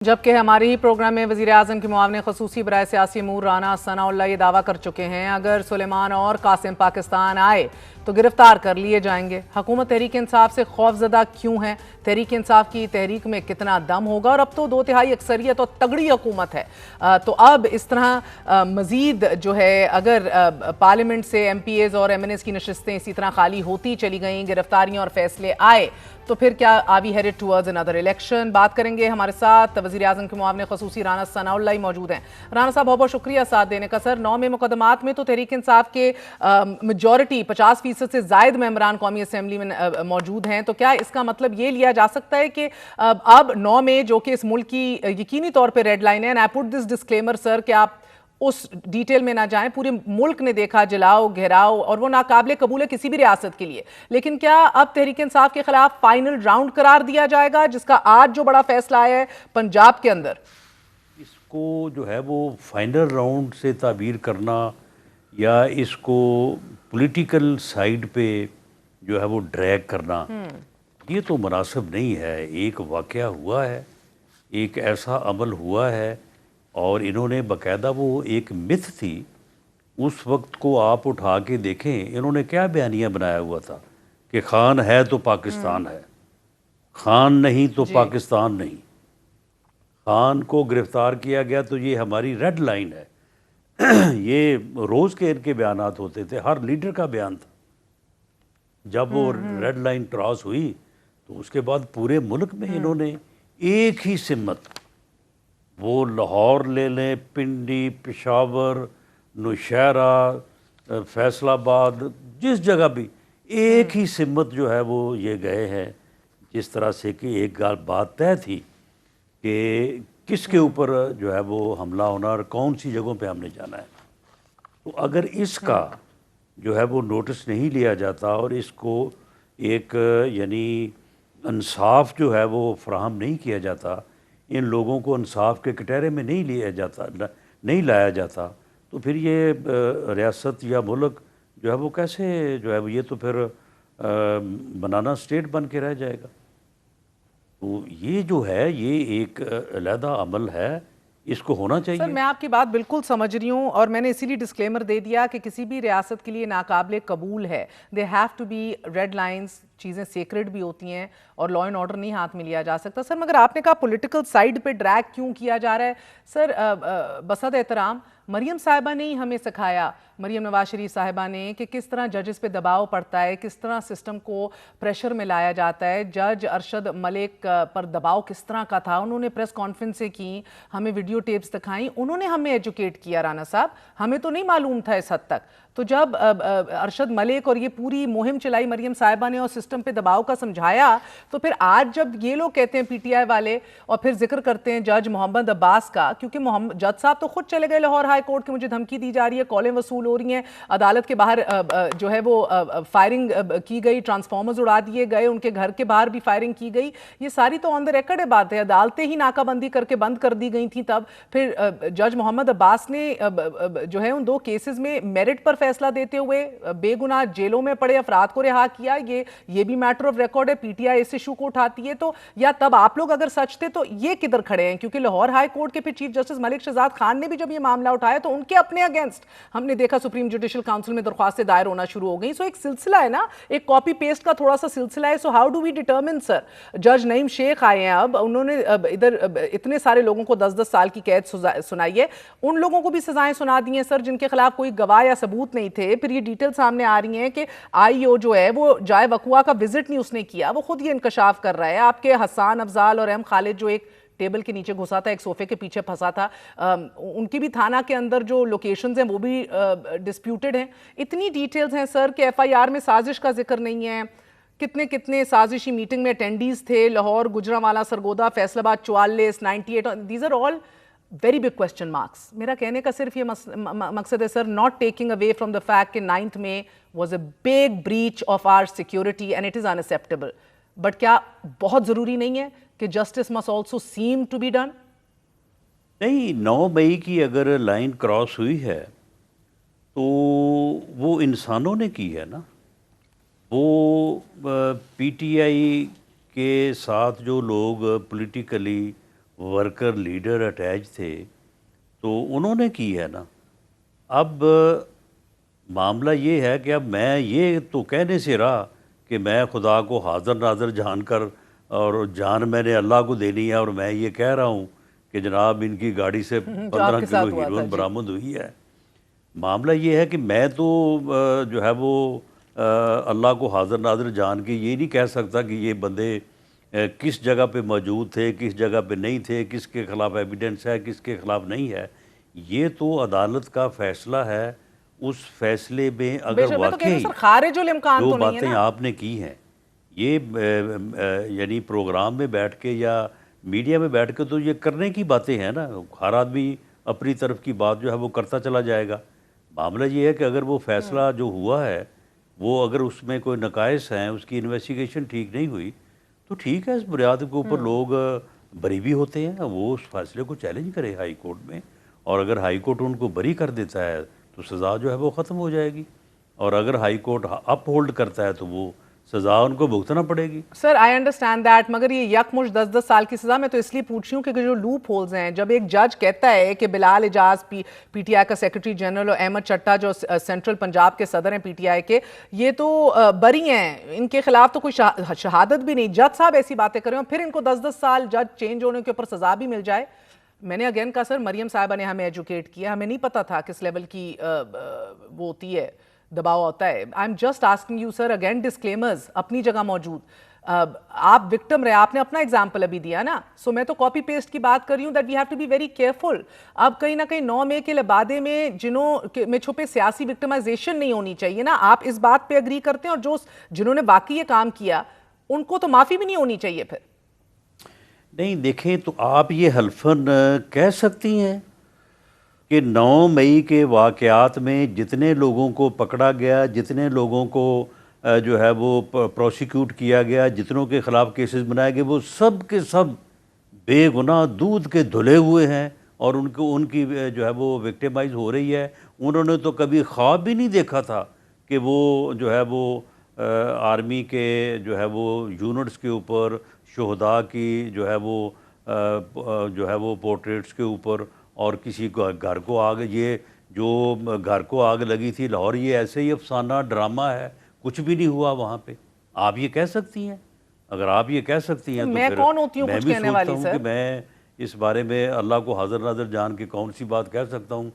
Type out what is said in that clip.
جبکہ ہمارے ہی پروگرام میں وزیراعظم کے معاون خصوصی برائے سیاسی امور رانا ثناء اللہ یہ دعویٰ کر چکے ہیں اگر سلیمان اور قاسم پاکستان آئے تو گرفتار کر لیے جائیں گے۔ حکومت تحریک انصاف سے خوف زدہ کیوں ہے؟ تحریک انصاف کی تحریک میں کتنا دم ہوگا؟ اور اب تو 2/3 اکثریت اور تگڑی حکومت ہے، تو اب اس طرح مزید جو ہے اگر پارلیمنٹ سے ایم پی ایز اور ایم این ایز کی نشستیں اسی طرح خالی ہوتی چلی گئیں، گرفتاریاں اور فیصلے آئے تو پھر کیا are we headed towards another election? بات کریں گے۔ ہمارے ساتھ وزیراعظم کے معاون خصوصی رانا ثناء اللہ موجود ہیں۔ رانا صاحب بہت بہت شکریہ ساتھ دینے کا۔ سر، 9 میں مقدمات میں تو تحریک انصاف کے میجورٹی 50% سے زائد ممبران قومی اسمبلی میں موجود ہیں، تو کیا اس کا مطلب یہ لیا جا سکتا ہے کہ اب 9 میں جو کہ اس ملک کی یقینی طور پہ ریڈ لائن ہے، and I put this disclaimer سر کہ آپ اس ڈیٹیل میں نہ جائیں، پورے ملک نے دیکھا جلاؤ گھیراؤ اور وہ ناقابل قبول ہے کسی بھی ریاست کے لیے، لیکن کیا اب تحریک انصاف کے خلاف فائنل راؤنڈ قرار دیا جائے گا جس کا آج جو بڑا فیصلہ آیا ہے پنجاب کے اندر؟ اس کو جو ہے وہ فائنل راؤنڈ سے تعبیر کرنا یا اس کو پولیٹیکل سائیڈ پہ جو ہے وہ ڈریگ کرنا یہ تو مناسب نہیں ہے۔ ایک واقعہ ہوا ہے، ایک ایسا عمل ہوا ہے اور انہوں نے باقاعدہ وہ ایک متھ تھی، اس وقت کو آپ اٹھا کے دیکھیں انہوں نے کیا بیانیہ بنایا ہوا تھا کہ خان ہے تو پاکستان ہے، خان نہیں تو پاکستان نہیں، خان کو گرفتار کیا گیا تو یہ ہماری ریڈ لائن ہے۔ یہ روز کے ان کے بیانات ہوتے تھے، ہر لیڈر کا بیان تھا۔ جب وہ ریڈ لائن کراس ہوئی تو اس کے بعد پورے ملک میں انہوں نے ایک ہی سمت، وہ لاہور لے لیں، پنڈی، پشاور، نوشہرہ، فیصل آباد، جس جگہ بھی ایک ہی سمت جو ہے وہ یہ گئے ہیں، جس طرح سے کہ ایک بات طے تھی کہ کس کے اوپر جو ہے وہ حملہ ہونا اور کون سی جگہوں پہ ہم نے جانا ہے۔ تو اگر اس کا جو ہے وہ نوٹس نہیں لیا جاتا اور اس کو ایک یعنی انصاف جو ہے وہ فراہم نہیں کیا جاتا، ان لوگوں کو انصاف کے کٹہرے میں نہیں لایا جاتا، تو پھر یہ ریاست یا ملک جو ہے وہ کیسے جو ہے وہ یہ تو پھر بنانا اسٹیٹ بن کے رہ جائے گا۔ تو یہ جو ہے یہ ایک علیحدہ عمل ہے، اس کو ہونا چاہیے۔ سر، میں آپ کی بات بالکل سمجھ رہی ہوں اور میں نے اسی لیے ڈسکلیمر دے دیا کہ کسی بھی ریاست کے لیے ناقابل قبول ہے، they have to be red lines, چیزیں سیکرڈ بھی ہوتی ہیں اور لا اینڈ آرڈر نہیں ہاتھ میں لیا جا سکتا۔ سر، مگر آپ نے کہا پولیٹیکل سائیڈ پہ ڈریگ کیوں کیا جا رہا ہے؟ سر، بسد احترام مریم صاحبہ نے ہی ہمیں سکھایا، مریم نواز شریف صاحبہ نے، کہ کس طرح ججز پہ دباؤ پڑتا ہے، کس طرح سسٹم کو پریشر میں لایا جاتا ہے۔ جج ارشد ملک پر دباؤ کس طرح کا تھا، انہوں نے پریس کانفرنسیں کی، ہمیں ویڈیو ٹیپس دکھائیں، انہوں نے ہمیں ایجوکیٹ کیا۔ رانا صاحب، ہمیں تو نہیں معلوم تھا اس حد تک۔ تو جب ارشد ملک اور یہ پوری مہم چلائی مریم صاحبہ نے اور سسٹم پہ دباؤ کا سمجھایا، تو پھر آج جب یہ لوگ کہتے ہیں پی ٹی آئی والے اور پھر ذکر کرتے ہیں جج محمد عباس کا، کیونکہ جج صاحب تو خود چلے گئے لاہور ہائی کورٹ کہ مجھے دھمکی دی جا رہی ہے، کالیں وصول ہو رہی ہیں، عدالت کے باہر جو ہے وہ فائرنگ کی گئی، ٹرانسفارمرز اڑا دیے گئے، ان کے گھر کے باہر بھی فائرنگ کی گئی، یہ ساری تو آن دا ریکارڈ بات ہے، عدالتیں ہی ناکہ بندی کر کے بند کر دی گئی تھیں تب۔ پھر جج محمد عباس نے جو ہے ان 2 کیسز میں میرٹ پر فیصلہ دیتے ہوئے بے گناہ جیلوں میں پڑے افراد کو رہا کیا، یہ بھی میٹر آف ریکارڈ ہے، P T I us issue کو اٹھاتی ہے۔ تو یا تب آپ لوگ اگر سچ تھے تو یہ کدھر کھڑے ہیں؟ کیونکہ لاہور ہائی کورٹ کے پھر چیف جسٹس ملک شہزاد خان نے بھی جب یہ معاملہ اٹھایا تو ان کے اپنے اگینسٹ ہم نے دیکھا سپریم جوڈیشل کاؤنسل میں درخواستیں دائر ہونا شروع ہو گئیں۔ سو ایک سلسلہ ہے نا، ایک کاپی پیسٹ کا تھوڑا سا سلسلہ ہے۔ So how do we determine? Sir, جج نعیم شیخ آئے ہیں، اب انہوں نے ادھر اتنے سارے لوگوں کو 10-10 سال کی قید سنائی ہے، ان لوگوں کو بھی سزائیں سنا دی ہیں سر جن کے خلاف کوئی گواہ یا ثبوت نہیں تھے۔ پھر یہ ڈیٹیل سامنے آ رہی ہیں کہ آئی او جو ہے وہ جائے وقوع کا وزٹ نہیں اس نے کیا، وہ خود یہ انکشاف کر رہا ہے۔ آپ کے حسان افضال اور ایم خالد جو ایک ٹیبل کے نیچے گھسا تھا، ایک صوفے کے پیچھے پھنسا تھا، ان کی بھی تھانہ کے اندر جو لوکیشنز ہیں وہ بھی ڈسپیوٹڈ ہیں۔ اتنی ڈیٹیلز ہیں سر کہ ایف آئی آر میں سازش کا ذکر نہیں ہے، کتنے سازشی میٹنگ میں اٹینڈیز تھے، لاہور، گجرانوالہ، سرگودا، فیصل آباد 44، 98، these are all very big question marks. میرا کہنے کا صرف یہ مقصد ہے sir, not taking away from the fact کہ 9th میں was a big breach of our security and it is unacceptable, but کیا بہت ضروری نہیں ہے کہ justice must also seem to be done? نہیں، 9 مئی کی اگر لائن کراس ہوئی ہے تو وہ انسانوں نے کی ہے نا، وہ پی ٹی آئی کے ساتھ جو لوگ پولیٹیکلی ورکر لیڈر اٹیچ تھے تو انہوں نے کی ہے نا. اب معاملہ یہ ہے کہ اب میں یہ تو کہنے سے رہا کہ میں خدا کو حاضر ناظر جان کر اور جان میں نے اللہ کو دینی ہے اور میں یہ کہہ رہا ہوں کہ جناب ان کی گاڑی سے جو آپ 15 کے کلو ساتھ ہوا تھا. ہیروئن جی برآمد ہوئی ہے. معاملہ یہ ہے کہ میں تو جو ہے وہ اللہ کو حاضر ناظر جان کے یہ نہیں کہہ سکتا کہ یہ بندے کس جگہ پہ موجود تھے، کس جگہ پہ نہیں تھے، کس کے خلاف ایویڈنس ہے، کس کے خلاف نہیں ہے. یہ تو عدالت کا فیصلہ ہے. اس فیصلے میں بے اگر شک، میں تو کہہ رہی ہوں واقعی سر خارج الامکان جو تو نہیں ہے باتیں نا. آپ نے کی ہیں یہ یعنی پروگرام میں بیٹھ کے یا میڈیا میں بیٹھ کے تو یہ کرنے کی باتیں ہیں نا. ہر آدمی اپنی طرف کی بات جو ہے وہ کرتا چلا جائے گا. معاملہ یہ ہے کہ اگر وہ فیصلہ جو ہوا ہے وہ اگر اس میں کوئی نقائص ہیں، اس کی انویسٹیگیشن ٹھیک نہیں ہوئی تو ٹھیک ہے، اس بنیاد کے اوپر لوگ بری بھی ہوتے ہیں. وہ اس فیصلے کو چیلنج کرے ہائی کورٹ میں، اور اگر ہائی کورٹ ان کو بری کر دیتا ہے تو سزا جو ہے وہ ختم ہو جائے گی، اور اگر ہائی کورٹ اپ ہولڈ کرتا ہے تو وہ سزا ان کو بھگتنا پڑے گی. سر آئی انڈرسٹینڈ دیٹ، مگر یہ یکمشت 10 سال کی سزا میں تو اس لیے پوچھ رہی ہوں کہ جو لوپ ہولز ہیں، جب ایک جج کہتا ہے کہ بلال اعجاز پی ٹی آئی کا سیکرٹری جنرل اور احمد چٹا جو سینٹرل پنجاب کے صدر ہیں پی ٹی آئی کے، یہ تو بری ہیں، ان کے خلاف تو کوئی شہادت بھی نہیں، جج صاحب ایسی باتیں کریں اور پھر ان کو 10 سال جج چینج ہونے کے اوپر سزا بھی مل جائے. میں نے اگین کہا سر مریم صاحبہ نے ہمیں ایجوکیٹ کیا، ہمیں نہیں پتا تھا کس لیول کی وہ ہوتی ہے، دباؤ ہوتا ہے. I am just asking you sir again, disclaimers اپنی جگہ موجود. آپ وکٹم رہے، آپ نے اپنا ایگزامپل ابھی دیا نا، سو میں تو کاپی پیسٹ کی بات کر رہی ہوں that we have to be very careful. اب کہیں نہ کہیں 9 مئی کے لبادے میں جنہوں میں چھپے سیاسی وکٹمائزیشن نہیں ہونی چاہیے نا. آپ اس بات پہ اگری کرتے ہیں، اور جنہوں نے باقی یہ کام کیا ان کو تو معافی بھی نہیں ہونی چاہیے پھر. نہیں دیکھیں، تو آپ یہ حلفاً کہہ سکتی ہیں کہ 9 مئی کے واقعات میں جتنے لوگوں کو پکڑا گیا، جتنے لوگوں کو جو ہے وہ پروسیکیوٹ کیا گیا، جتنوں کے خلاف کیسز بنائے گئے، وہ سب کے سب بے گناہ دودھ کے دھلے ہوئے ہیں، اور ان کی جو ہے وہ وکٹیمائز ہو رہی ہے. انہوں نے تو کبھی خواب بھی نہیں دیکھا تھا کہ وہ جو ہے وہ آرمی کے جو ہے وہ یونٹس کے اوپر، شہداء کی جو ہے وہ پورٹریٹس کے اوپر، اور کسی کو گھر کو آگ، یہ جو گھر کو آگ لگی تھی لاہور، یہ ایسے ہی افسانہ ڈرامہ ہے، کچھ بھی نہیں ہوا وہاں پہ. آپ یہ کہہ سکتی ہیں؟ اگر آپ یہ کہہ سکتی ہیں تو میں پھر کون ہوتی ہوں میں کچھ بھی کہنے سوچتا والی ہوں سر؟ کہ میں اس بارے میں اللہ کو حاضر ناظر جان کے کون سی بات کہہ سکتا ہوں